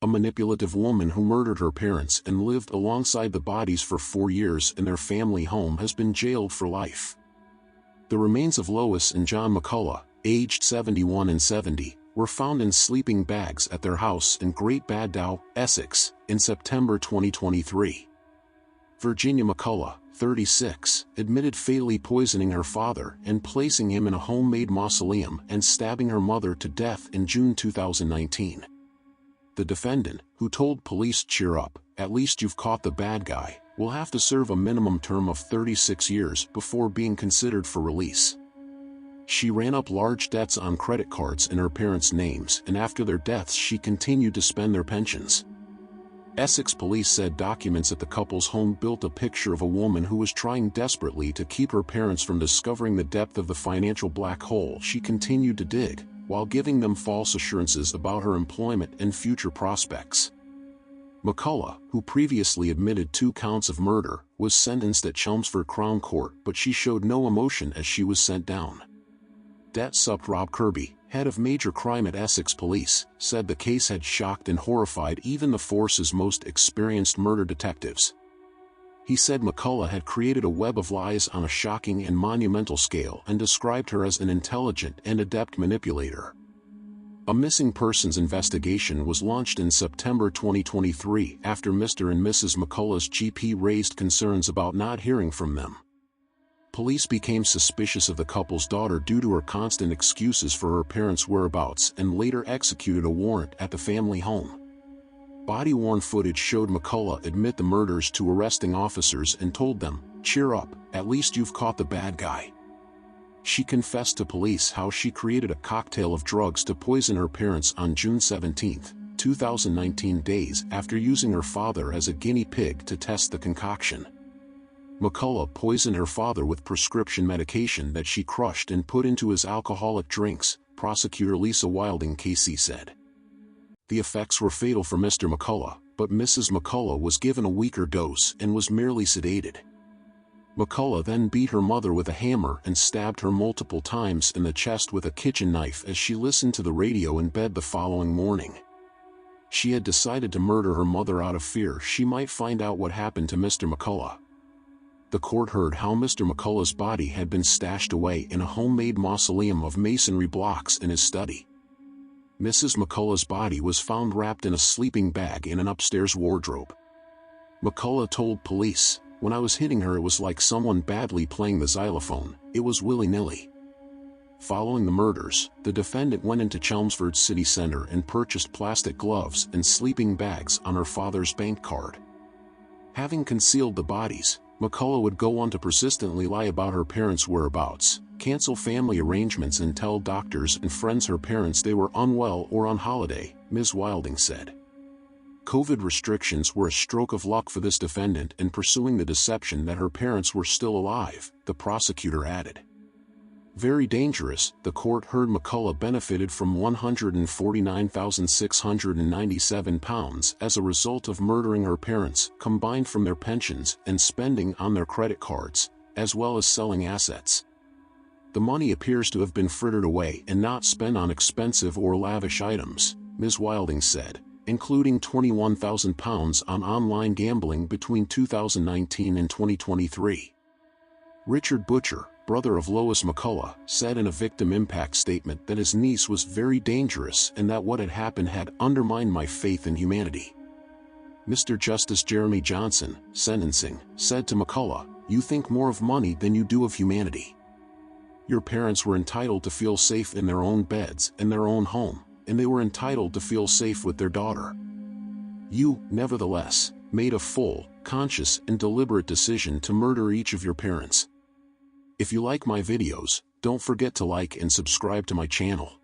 manipulative woman who murdered her parents and lived alongside the bodies for 4 years in their family home, has been jailed for life. The remains of Lois and John McCullough, aged 71 and 70, were found in sleeping bags at their house in Great Baddow, Essex, in September 2023. Virginia McCullough, 36, admitted fatally poisoning her father and placing him in a homemade mausoleum and stabbing her mother to death in June 2019. The defendant, who told police, "Cheer up, at least you've caught the bad guy," will have to serve a minimum term of 36 years before being considered for release. She ran up large debts on credit cards in her parents' names, and after their deaths she continued to spend their pensions. Essex police said documents at the couple's home built a picture of a woman who was trying desperately to keep her parents from discovering the depth of the financial black hole she continued to dig, while giving them false assurances about her employment and future prospects. McCullough, who previously admitted 2 counts of murder, was sentenced at Chelmsford Crown Court, but she showed no emotion as she was sent down. Det Sup Rob Kirby, head of major crime at Essex Police, said the case had shocked and horrified even the force's most experienced murder detectives. He said McCullough had created a web of lies on a shocking and monumental scale and described her as an intelligent and adept manipulator. A missing persons investigation was launched in September 2023 after Mr. and Mrs. McCullough's GP raised concerns about not hearing from them. Police became suspicious of the couple's daughter due to her constant excuses for her parents' whereabouts and later executed a warrant at the family home. Body-worn footage showed McCullough admit the murders to arresting officers and told them, "Cheer up, at least you've caught the bad guy." She confessed to police how she created a cocktail of drugs to poison her parents on June 17, 2019, days after using her father as a guinea pig to test the concoction. McCullough poisoned her father with prescription medication that she crushed and put into his alcoholic drinks, prosecutor Lisa Wilding KC said. The effects were fatal for Mr. McCullough, but Mrs. McCullough was given a weaker dose and was merely sedated. McCullough then beat her mother with a hammer and stabbed her multiple times in the chest with a kitchen knife as she listened to the radio in bed the following morning. She had decided to murder her mother out of fear she might find out what happened to Mr. McCullough. The court heard how Mr. McCullough's body had been stashed away in a homemade mausoleum of masonry blocks in his study. Mrs. McCullough's body was found wrapped in a sleeping bag in an upstairs wardrobe. McCullough told police, "When I was hitting her it was like someone badly playing the xylophone, it was willy-nilly." Following the murders, the defendant went into Chelmsford City Centre and purchased plastic gloves and sleeping bags on her father's bank card. Having concealed the bodies, McCullough would go on to persistently lie about her parents' whereabouts, cancel family arrangements and tell doctors and friends her parents they were unwell or on holiday, Ms. Wilding said. COVID restrictions were a stroke of luck for this defendant in pursuing the deception that her parents were still alive, the prosecutor added. Very dangerous, the court heard McCullough benefited from £149,697 as a result of murdering her parents, combined from their pensions and spending on their credit cards, as well as selling assets. The money appears to have been frittered away and not spent on expensive or lavish items, Ms. Wilding said, including £21,000 on online gambling between 2019 and 2023. Richard Butcher, brother of Lois McCullough, said in a victim impact statement that his niece was very dangerous and that what had happened had undermined my faith in humanity. Mr. Justice Jeremy Johnson, sentencing, said to McCullough, "You think more of money than you do of humanity. Your parents were entitled to feel safe in their own beds and their own home, and they were entitled to feel safe with their daughter. You, nevertheless, made a full, conscious and deliberate decision to murder each of your parents." If you like my videos, don't forget to like and subscribe to my channel.